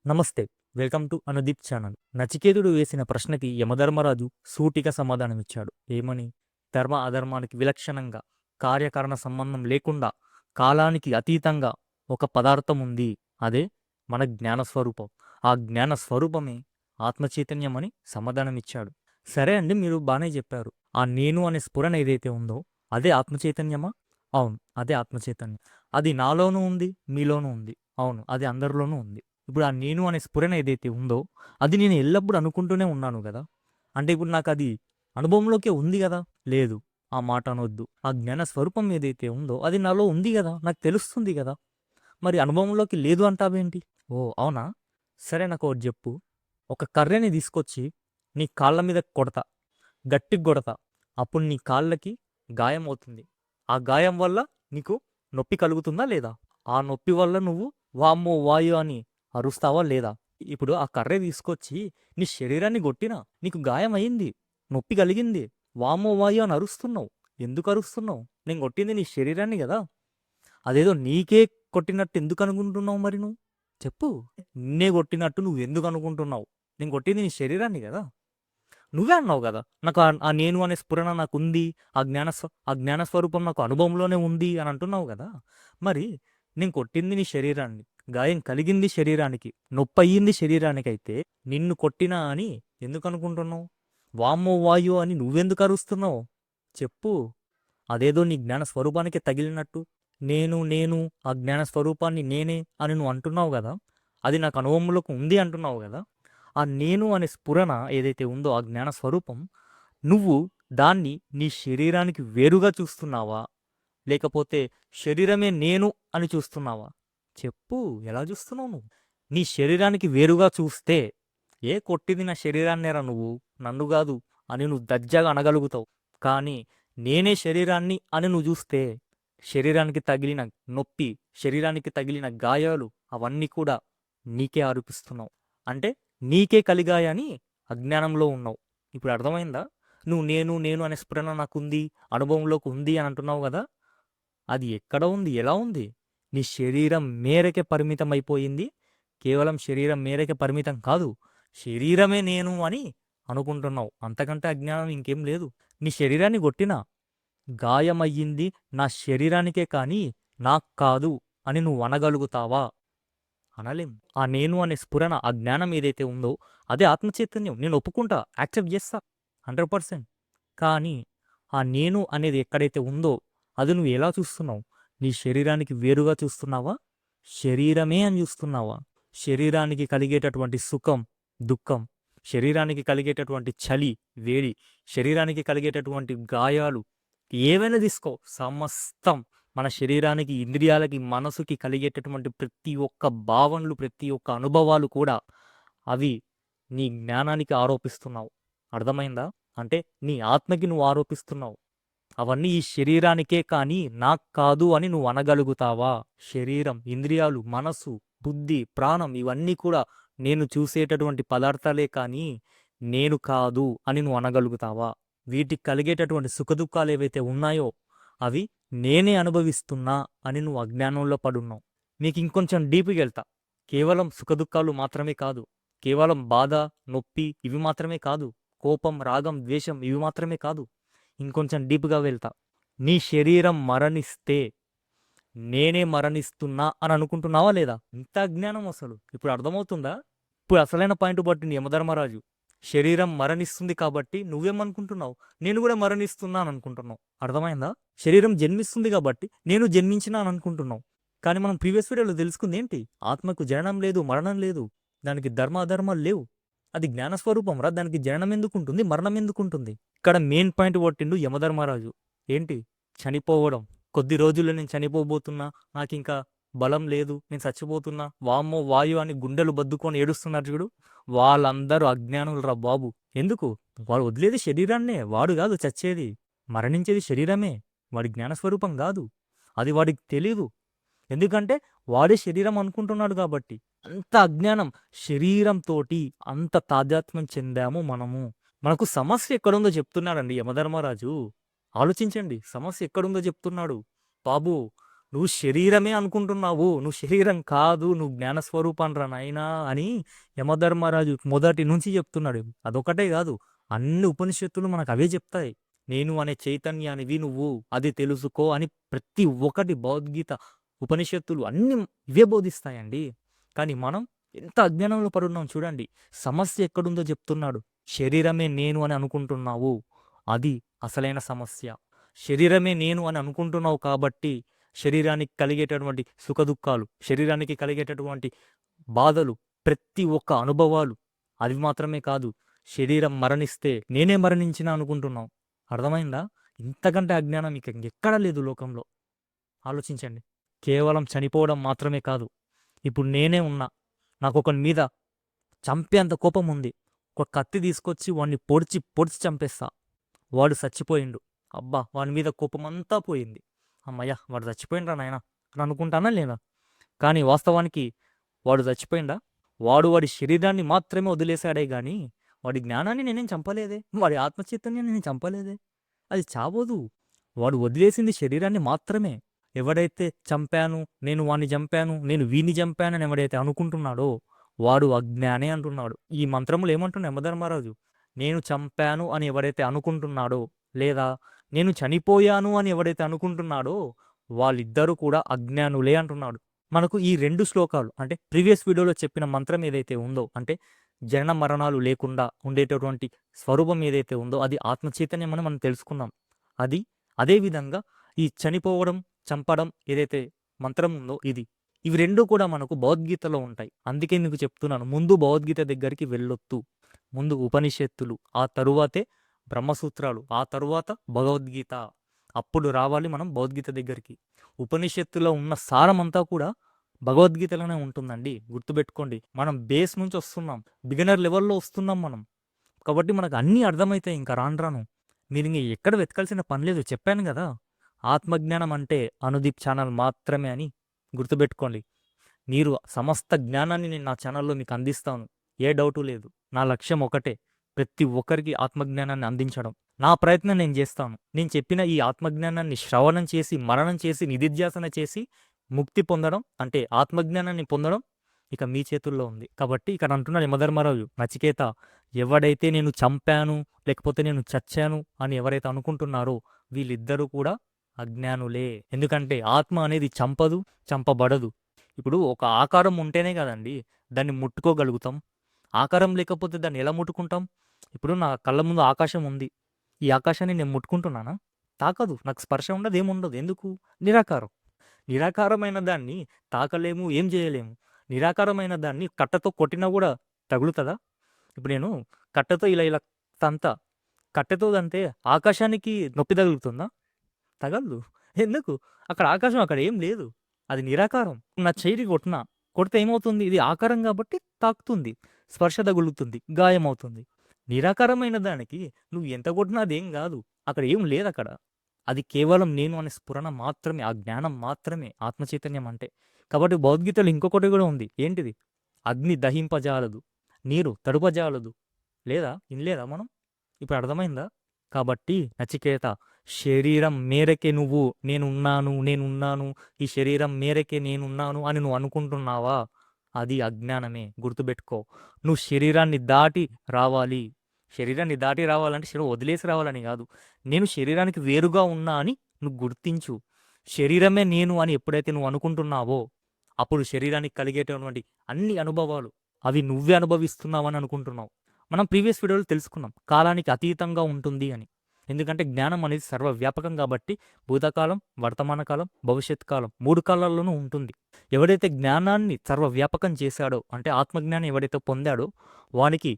నమస్తే. Welcome to Anudeep channel. నచికేతుడు వేసిన ప్రశ్నకి యమధర్మరాజు సూటిగా సమాధానమిచ్చాడు. ఏమని? ధర్మ అధర్మానికి విలక్షణంగా, కార్యకారణ సంబంధం లేకుండా, కాలానికి అతీతంగా ఒక పదార్థం ఉంది. అదే మన జ్ఞానస్వరూపం. ఆ జ్ఞాన స్వరూపమే ఆత్మచైతన్యం అని సమాధానమిచ్చాడు. సరే అండి, మీరు బాగానే చెప్పారు. ఆ నేను అనే స్ఫురణ ఏదైతే ఉందో అదే ఆత్మచైతన్యమా? అవును, అదే ఆత్మచైతన్యం. అది నాలోనూ ఉంది, మీలోనూ ఉంది. అవును, అది అందరిలోనూ ఉంది. ఇప్పుడు ఆ నేను అనే స్ఫురణ ఏదైతే ఉందో అది నేను ఎల్లప్పుడూ అనుకుంటూనే ఉన్నాను కదా. అంటే ఇప్పుడు నాకు అది అనుభవంలోకే ఉంది కదా. లేదు, ఆ మాట అనొద్దు. ఆ జ్ఞాన స్వరూపం ఏదైతే ఉందో అది నాలో ఉంది కదా, నాకు తెలుస్తుంది కదా. మరి అనుభవంలోకి లేదు అంటావేంటి? ఓ అవునా, సరే నాకు ఒకటి చెప్పు. ఒక కర్రని తీసుకొచ్చి నీ కాళ్ళ మీద కొడతా, గట్టిగా కొడతా. అప్పుడు నీ కాళ్ళకి గాయం అవుతుంది. ఆ గాయం వల్ల నీకు నొప్పి కలుగుతుందా లేదా? ఆ నొప్పి వల్ల నువ్వు వామ్మో వాయు అని అరుస్తావా లేదా? ఇప్పుడు ఆ కర్ర తీసుకొచ్చి నీ శరీరాన్ని కొట్టినా నీకు గాయం అయింది, నొప్పి కలిగింది, వామ్మో వాయు అని అరుస్తున్నావు. ఎందుకు అరుస్తున్నావు? నేను కొట్టింది నీ శరీరాన్ని కదా. అదేదో నీకే కొట్టినట్టు ఎందుకు అనుకుంటున్నావు మరి నువ్వు? చెప్పు. నిన్నే కొట్టినట్టు నువ్వు ఎందుకు అనుకుంటున్నావు? నేను కొట్టింది నీ శరీరాన్ని కదా. నువ్వే అన్నావు కదా, నాకు ఆ నేను అనే స్ఫురణ నాకు ఉంది, ఆ జ్ఞాన స్వరూపం నాకు అనుభవంలోనే ఉంది అని అంటున్నావు కదా. మరి నేను కొట్టింది నీ శరీరాన్ని, గాయం కలిగింది శరీరానికి, నొప్పి అయ్యింది శరీరానికి అయితే నిన్ను కొట్టినా అని ఎందుకు అనుకుంటున్నావు? వామ్మో వాయు అని నువ్వెందుకు అరుస్తున్నావు? చెప్పు. అదేదో నీ జ్ఞాన స్వరూపానికి తగిలినట్టు నేను నేను ఆ జ్ఞాన స్వరూపాన్ని నేనే అని నువ్వు అంటున్నావు కదా. అది నాకు అనుభవంలోకి ఉంది అంటున్నావు కదా. ఆ నేను అనే స్ఫురణ ఏదైతే ఉందో ఆ జ్ఞాన స్వరూపం, నువ్వు దాన్ని నీ శరీరానికి వేరుగా చూస్తున్నావా, లేకపోతే శరీరమే నేను అని చూస్తున్నావా? చెప్పు, ఎలా చూస్తున్నావు నువ్వు? నీ శరీరానికి వేరుగా చూస్తే ఏ కొట్టింది నా శరీరాన్నేరా నువ్వు, నన్ను కాదు అని నువ్వు దజ్జాగా అనగలుగుతావు. కానీ నేనే శరీరాన్ని అని నువ్వు చూస్తే శరీరానికి తగిలిన నొప్పి, శరీరానికి తగిలిన గాయాలు అవన్నీ కూడా నీకే ఆరోపిస్తున్నావు. అంటే నీకే కలిగాయని అజ్ఞానంలో ఉన్నావు. ఇప్పుడు అర్థమైందా? నువ్వు నేను నేను అనే స్ఫురణ నాకుంది, అనుభవంలోకి ఉంది అని అంటున్నావు కదా. అది ఎక్కడ ఉంది, ఎలా ఉంది? నీ శరీరం మేరకే పరిమితం అయిపోయింది. కేవలం శరీరం మేరకే పరిమితం కాదు, శరీరమే నేను అని అనుకుంటున్నావు. అంతకంటే అజ్ఞానం ఇంకేం లేదు. నీ శరీరాన్ని కొట్టినా గాయమయ్యింది నా శరీరానికే కానీ నాకు కాదు అని నువ్వు అనగలుగుతావా? అనలేం. ఆ నేను అనే స్ఫురణ, ఆ జ్ఞానం ఏదైతే ఉందో అదే ఆత్మచైతన్యం. నేను ఒప్పుకుంటా, యాక్సెప్ట్ చేస్తా 100%. కానీ ఆ నేను అనేది ఎక్కడైతే ఉందో అది నువ్వు ఎలా చూస్తున్నావు? నీ శరీరానికి వేరుగా చూస్తున్నావా, శరీరమే అని చూస్తున్నావా? శరీరానికి కలిగేటటువంటి సుఖం, దుఃఖం, శరీరానికి కలిగేటటువంటి చలి, వేడి, శరీరానికి కలిగేటటువంటి గాయాలు, ఏవైనా తీసుకో, సమస్తం మన శరీరానికి, ఇంద్రియాలకి, మనసుకి కలిగేటటువంటి ప్రతి ఒక్క భావనలు, ప్రతి ఒక్క అనుభవాలు కూడా అవి నీ జ్ఞానానికి ఆరోపిస్తున్నావు. అర్థమైందా? అంటే నీ ఆత్మకి నువ్వు ఆరోపిస్తున్నావు. అవన్నీ ఈ శరీరానికే కానీ నాకు కాదు అని నువ్వు అనగలుగుతావా? శరీరం, ఇంద్రియాలు, మనసు, బుద్ధి, ప్రాణం ఇవన్నీ కూడా నేను చూసేటటువంటి పదార్థాలే కానీ నేను కాదు అని నువ్వు అనగలుగుతావా? వీటికి కలిగేటటువంటి సుఖదుఖాలు ఏవైతే ఉన్నాయో అవి నేనే అనుభవిస్తున్నా అని నువ్వు అజ్ఞానంలో పడున్నావు. నీకు ఇంకొంచెం డీప్గా వెళ్తా. కేవలం సుఖదుఖాలు మాత్రమే కాదు, కేవలం బాధ, నొప్పి ఇవి మాత్రమే కాదు, కోపం, రాగం, ద్వేషం ఇవి మాత్రమే కాదు, ఇంకొంచెం డీప్గా వెళ్తా. నీ శరీరం మరణిస్తే నేనే మరణిస్తున్నా అని అనుకుంటున్నావా లేదా? ఇంత అజ్ఞానం అసలు ఇప్పుడు అర్థమవుతుందా? ఇప్పుడు అసలైన పాయింట్ పట్టింది యమధర్మరాజు. శరీరం మరణిస్తుంది కాబట్టి నువ్వేమనుకుంటున్నావు? నేను కూడా మరణిస్తున్నా అని అనుకుంటున్నావు. అర్థమైందా? శరీరం జన్మిస్తుంది కాబట్టి నేను జన్మించినా అని అనుకుంటున్నావు. కానీ మనం ప్రీవియస్ వీడియోలో తెలుసుకుంది ఏంటి? ఆత్మకు జననం లేదు, మరణం లేదు, దానికి ధర్మ అధర్మాలు లేవు. అది జ్ఞానస్వరూపం రా, దానికి జననం ఎందుకుంటుంది, మరణం ఎందుకుంటుంది? ఇక్కడ మెయిన్ పాయింట్ పట్టిండు యమధర్మరాజు. ఏంటి? చనిపోవడం. కొద్ది రోజుల్లో నేను చనిపోబోతున్నా, నాకింకా బలం లేదు, నేను చచ్చిపోతున్నా, వామ్మో వాయు అని గుండెలు బద్దుకొని ఏడుస్తున్నారు చూడు, వాళ్ళందరూ అజ్ఞానులు రా బాబు. ఎందుకు? వాడు వదిలేది శరీరాన్నే, వాడు కాదు చచ్చేది, మరణించేది శరీరమే, వాడి జ్ఞానస్వరూపం కాదు. అది వాడికి తెలీదు. ఎందుకంటే వాడే శరీరం అనుకుంటున్నాడు కాబట్టి. అంత అజ్ఞానం, శరీరంతోటి అంత తాదాత్మ్యం చెందాము మనము. మనకు సమస్య ఎక్కడుందో చెప్తున్నాడండి యమధర్మరాజు. ఆలోచించండి, సమస్య ఎక్కడుందో చెప్తున్నాడు. బాబు, నువ్వు శరీరమే అనుకుంటున్నావు. నువ్వు శరీరం కాదు. నువ్వు జ్ఞానస్వరూపంరా నాయనా అని యమధర్మరాజు మొదటి నుంచి చెప్తున్నాడు. అదొకటే గాదు. అన్ని ఉపనిషత్తులు మనకు అవే చెప్తాయి. నేను అనే చైతన్యానివి నువ్వు. అది తెలుసుకో అని ప్రతి ఒక్కటి భగవద్గీత, ఉపనిషత్తులు అన్నీ ఇవే బోధిస్తాయండి. కానీ మనం ఎంత అజ్ఞానంలో పడున్నాం చూడండి. సమస్య ఎక్కడుందో చెప్తున్నాడు. శరీరమే నేను అని అనుకుంటున్నావు. అది అసలైన సమస్య. శరీరమే నేను అని అనుకుంటున్నావు కాబట్టి శరీరానికి కలిగేటటువంటి సుఖదుఖాలు, శరీరానికి కలిగేటటువంటి బాధలు, ప్రతి ఒక్క అనుభవాలు అవి మాత్రమే కాదు. శరీరం మరణిస్తే నేనే మరణించినా అనుకుంటున్నావు. అర్థమైందా? ఇంతకంటే అజ్ఞానం ఇక ఎక్కడా లేదు లోకంలో. ఆలోచించండి. కేవలం చనిపోవడం మాత్రమే కాదు. ఇప్పుడు నేనే ఉన్నా. నాకొకని మీద చంపేంత కోపం ఉంది. ఒక కత్తి తీసుకొచ్చి వాడిని పొడిచి పొడిచి చంపేస్తా. వాడు చచ్చిపోయిండు. అబ్బా! వాని మీద కోపమంతా పోయింది. హమ్మయ్య! వాడు చచ్చిపోయిండ్రా నాయనా అని అనుకుంటానా లేదా? కానీ వాస్తవానికి వాడు చచ్చిపోయిండా? వాడి శరీరాన్ని మాత్రమే వదిలేశాడే గానీ, వాడి జ్ఞానాన్ని నేనేం చంపలేదే. వాడి ఆత్మచైతన్యాన్ని నేను చంపలేదే. అది చావదు. వాడు వదిలేసింది శరీరాన్ని మాత్రమే. ఎవడైతే చంపాను, నేను వాడిని చంపాను, నేను వీడిని చంపానని ఎవడైతే అనుకుంటున్నాడో వాడు అజ్ఞానే అంటున్నాడు. ఈ మంత్రములు ఏమంటున్నాడు యమధర్మరాజు? నేను చంపాను అని ఎవడైతే అనుకుంటున్నాడో, లేదా నేను చనిపోయాను అని ఎవడైతే అనుకుంటున్నాడో వాళ్ళిద్దరూ కూడా అజ్ఞానులే అంటున్నాడు. మనకు ఈ 2 శ్లోకాలు అంటే ప్రీవియస్ వీడియోలో చెప్పిన మంత్రం ఏదైతే ఉందో, అంటే జనన మరణాలు లేకుండా ఉండేటటువంటి స్వరూపం ఏదైతే ఉందో అది ఆత్మచైతన్యం అని మనం తెలుసుకున్నాం. అది అదేవిధంగా ఈ చనిపోవడం, చంపడం ఏదైతే మంత్రం ఉందో ఇది. ఇవి 2 కూడా మనకు భగవద్గీతలో ఉంటాయి. అందుకే మీకు చెప్తున్నాను, ముందు భగవద్గీత దగ్గరికి వెళ్ళొద్దు. ముందు ఉపనిషత్తులు, ఆ తరువాతే బ్రహ్మసూత్రాలు, ఆ తరువాత భగవద్గీత. అప్పుడు రావాలి మనం భగవద్గీత దగ్గరికి. ఉపనిషత్తులో ఉన్న సారమంతా కూడా భగవద్గీతలోనే ఉంటుందండి. గుర్తుపెట్టుకోండి. మనం బేస్ నుంచి వస్తున్నాం. బిగినర్ లెవెల్‌లో వస్తున్నాం మనం. కాబట్టి మనకు అన్నీ అర్థమైతాయి ఇంకా రాను రాను. మీరింక ఎక్కడ వెతకాల్సిన పని లేదు. చెప్పాను గదా! ఆత్మజ్ఞానం అంటే అనుదీప్ ఛానల్ మాత్రమే అని గుర్తుపెట్టుకోండి. మీరు సమస్త జ్ఞానాన్ని నేను నా ఛానల్‌లో మీకు అందిస్తాను. ఏ డౌటు లేదు. నా లక్ష్యం ఒకటే. ప్రతి ఒక్కరికి ఆత్మజ్ఞానాన్ని అందించడం. నా ప్రయత్నం నేను చేస్తాను. నేను చెప్పిన ఈ ఆత్మజ్ఞానాన్ని శ్రవణం చేసి, మననం చేసి, నిధిధ్యాసన చేసి ముక్తి పొందడం అంటే ఆత్మజ్ఞానాన్ని పొందడం ఇక మీ చేతుల్లో ఉంది. కాబట్టి ఇక్కడ అంటున్నాడు యమధర్మరాజు, నచికేత, ఎవడైతే నేను చంపాను, లేకపోతే నేను చచ్చాను అని ఎవరైతే అనుకుంటున్నారో వీళ్ళిద్దరూ కూడా అజ్ఞానులే. ఎందుకంటే ఆత్మ అనేది చంపదు, చంపబడదు. ఇప్పుడు ఒక ఆకారం ఉంటేనే కదండి దాన్ని ముట్టుకోగలుగుతాం. ఆకారం లేకపోతే దాన్ని ఎలా ముట్టుకుంటాం? ఇప్పుడు నా కళ్ళ ముందు ఆకాశం ఉంది. ఈ ఆకాశాన్ని నేను ముట్టుకుంటున్నానా? తాకదు. నాకు స్పర్శ ఉండదు, ఏముండదు. ఎందుకు? నిరాకారం. నిరాకారమైన దాన్ని తాకలేము, ఏం చేయలేము. నిరాకారమైన దాన్ని కట్టతో కొట్టినా కూడా తగులుతుందా? ఇప్పుడు నేను కట్టెతో ఇలా ఇలా తంతా. కట్టెతో తంతే ఆకాశానికి నొప్పి తగులుతుందా? తగలదు. ఎందుకు? అక్కడ ఆకాశం అక్కడ ఏం లేదు. అది నిరాకారం. నా చెయ్యికి కొట్టినా, కొడితే ఏమవుతుంది? ఇది ఆకారం కాబట్టి తాకుతుంది, స్పర్శ తగులుతుంది, గాయమవుతుంది. నిరాకారమైన దానికి నువ్వు ఎంత కొట్టినా అదేం కాదు. అక్కడ ఏం లేదక్కడ. అది కేవలం నేను అనే స్ఫురణ మాత్రమే, ఆ జ్ఞానం మాత్రమే ఆత్మచైతన్యం అంటే. కాబట్టి భగవద్గీతలో ఇంకొకటి కూడా ఉంది. ఏంటిది? అగ్ని దహింపజాలదు, నీరు తడుపజాలదు. లేదా? ఇనలేదా మనం? ఇప్పుడు అర్థమైందా? కాబట్టి నచికేత, శరీరం మేరకే నువ్వు నేనున్నాను, ఈ శరీరం మేరకే నేనున్నాను అని నువ్వు అనుకుంటున్నావా? అది అజ్ఞానమే. గుర్తుపెట్టుకో. నువ్వు శరీరాన్ని దాటి రావాలి. శరీరాన్ని దాటి రావాలంటే శరీరం వదిలేసి రావాలని కాదు. నేను శరీరానికి వేరుగా ఉన్నా అని నువ్వు గుర్తించు. శరీరమే నేను అని ఎప్పుడైతే నువ్వు అనుకుంటున్నావో అప్పుడు శరీరానికి కలిగేటటువంటి అన్ని అనుభవాలు అవి నువ్వే అనుభవిస్తున్నావని అనుకుంటున్నావు. మనం ప్రీవియస్ వీడియోలో తెలుసుకున్నాం కాలానికి అతీతంగా ఉంటుంది అని. ఎందుకంటే జ్ఞానం అనేది సర్వవ్యాపకం కాబట్టి భూతకాలం, వర్తమాన కాలం, భవిష్యత్ కాలం 3 కాలాల్లోనూ ఉంటుంది. ఎవడైతే జ్ఞానాన్ని సర్వవ్యాపకం చేశాడో అంటే ఆత్మజ్ఞానం ఎవడైతే పొందాడో వానికి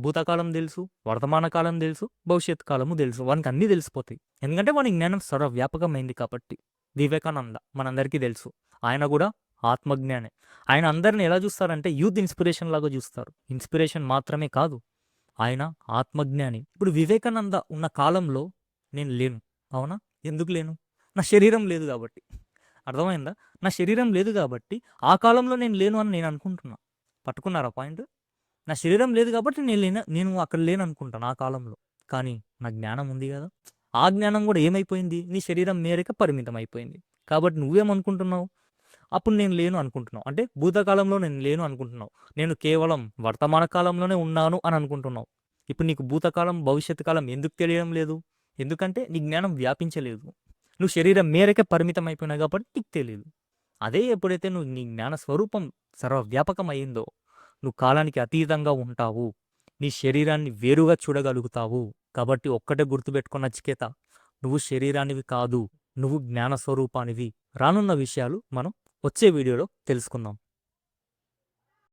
భూతకాలం తెలుసు, వర్తమాన కాలం తెలుసు, భవిష్యత్ కాలము తెలుసు. వానికి అన్నీ తెలిసిపోతాయి. ఎందుకంటే వాని జ్ఞానం సర్వవ్యాపకమైంది కాబట్టి. వివేకానంద మనందరికీ తెలుసు. ఆయన కూడా ఆత్మజ్ఞానే. ఆయన అందరిని ఎలా చూస్తారంటే యూత్ ఇన్స్పిరేషన్ లాగా చూస్తారు. ఇన్స్పిరేషన్ మాత్రమే కాదు, ఆయన ఆత్మజ్ఞాని. ఇప్పుడు వివేకానంద ఉన్న కాలంలో నేను లేను. అవునా? ఎందుకు లేను? నా శరీరం లేదు కాబట్టి. అర్థమైందా? నా శరీరం లేదు కాబట్టి ఆ కాలంలో నేను లేను అని నేను అనుకుంటున్నా. పట్టుకున్నారా పాయింట్? నా శరీరం లేదు కాబట్టి నేను అక్కడ లేను అనుకుంటాను ఆ కాలంలో. కానీ నా జ్ఞానం ఉంది కదా! ఆ జ్ఞానం కూడా ఏమైపోయింది? నీ శరీరం మేరకు పరిమితం అయిపోయింది. కాబట్టి నువ్వేమనుకుంటున్నావు? అప్పుడు నేను లేను అనుకుంటున్నావు. అంటే భూతకాలంలో నేను లేను అనుకుంటున్నావు. నేను కేవలం వర్తమాన కాలంలోనే ఉన్నాను అని అనుకుంటున్నావు. ఇప్పుడు నీకు భూతకాలం, భవిష్యత్తు కాలం ఎందుకు తెలియడం లేదు? ఎందుకంటే నీ జ్ఞానం వ్యాపించలేదు. నువ్వు శరీరం మేరకే పరిమితం అయిపోయినావు కాబట్టి నీకు తెలియదు. అదే ఎప్పుడైతే నువ్వు నీ జ్ఞాన స్వరూపం సర్వవ్యాపకం అయిందో నువ్వు కాలానికి అతీతంగా ఉంటావు. నీ శరీరాన్ని వేరుగా చూడగలుగుతావు. కాబట్టి ఒక్కటే గుర్తుపెట్టుకున్న నచికేత, నువ్వు శరీరానివి కాదు, నువ్వు జ్ఞాన స్వరూపానివి. రానున్న విషయాలు మనం వచ్చే వీడియోలో తెలుసుకుందాం.